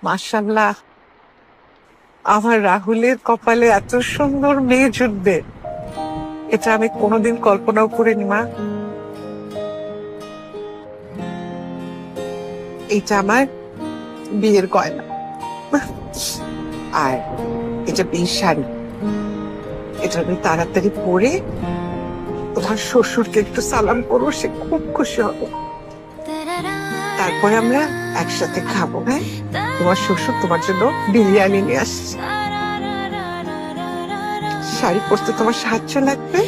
মাশাআল্লাহ, আমার রাহুলের কপালে এত সুন্দর মেয়ে জুটবে এটা আমি কোনোদিন কল্পনাও করিনি মা। এইটা আমার বিয়ের গয়না, আর এটা বিয়ের শাড়ি। এটা আমি তাড়াতাড়ি পরে তোমার শ্বশুরকে একটু সালাম করবো, সে খুব খুশি হবে। তারপরে আমরা একসাথে খাবো। হ্যাঁ, তোমার শ্বশুর তোমার জন্য বিরিয়ানি নিয়ে আসছে। শাড়ি পরতে তোমার সাহায্য লাগবে?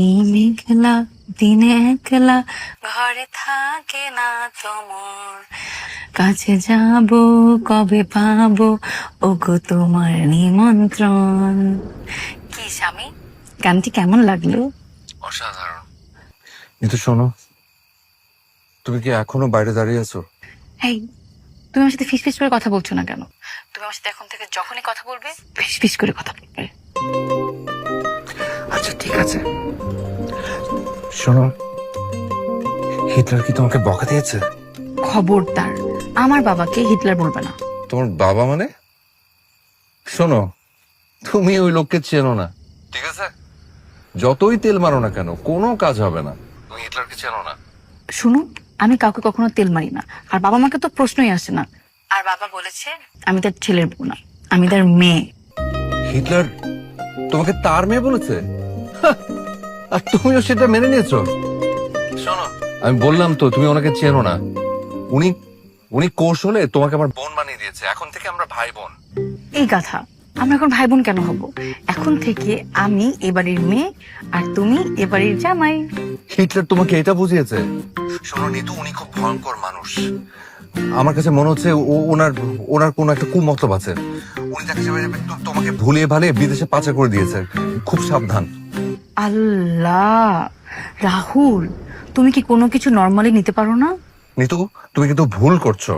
এই মেঘলা দিনে একলা ঘরে থাকে না তোমার, কাছে যাব কবে পাবো ওগো তোমার নিমন্ত্রণ। কি স্বামী, গানটি কেমন লাগলো? অসাধারণ। কিন্তু শোনো, তুমি কি এখনো বাইরে দাঁড়িয়ে আছো? এই, তুমি আমার সাথে ফিস ফিস করে কথা বলছো না কেন? তুমি আমার সাথে এখন থেকে যখনই কথা বলবে ফিস ফিস করে কথা বলবে। আচ্ছা ঠিক আছে। শোনো, হিটলার কি তোমাকে বকা দিয়েছে? খবরদার, আমার বাবাকে হিটলার বলবে না। তোমার বাবা মানে? শোনো, তুমি ওই লোককে চেনো না, ঠিক আছে? যতই তেল মারো না কেন, কোনো কাজ হবে না। তুমি হিটলারকে চেনো না। শুনো, আমি কাউকে কখনো তেল মারি না, আর বাবা মাকে তো প্রশ্নই আসে না। আর বাবা বলেছে আমি তার ছেলের বউ না, আমি তার মেয়ে। হিটলার তোমাকে তার মেয়ে বলেছে? হাহ, আর তুমিও সেটা মেনে নিয়েছো? শোনো, আমি বললাম তো তুমি ওনাকে চেনো না। উনি উনি কৌশলে তোমাকে আমার বোন বানিয়ে দিয়েছে। এখন থেকে আমরা ভাই বোন। এই কথা, আমরা এখন ভাই বোন কেন হব? এখন থেকে আমি এবাড়ির মেয়ে আর তুমি এবাড়ির জামাই। হিটলার তোমাকে এটা বুঝিয়েছে? শোনো নিতু, উনি খুব ভয়ঙ্কর মানুষ। আমার কাছে মনে হচ্ছে ওনার ওনার কোনো একটা কুমতলব আছে। উনি দেখা যাবে তোমাকে ভুলিয়ে ভালিয়ে বিদেশে পাচার করে দিয়েছে। খুব সাবধান। আল্লাহ, রাহুল, তুমি কি কোনো কিছু নর্মালি নিতে পারো না? নিতু, তুমি কিন্তু ভুল করছো।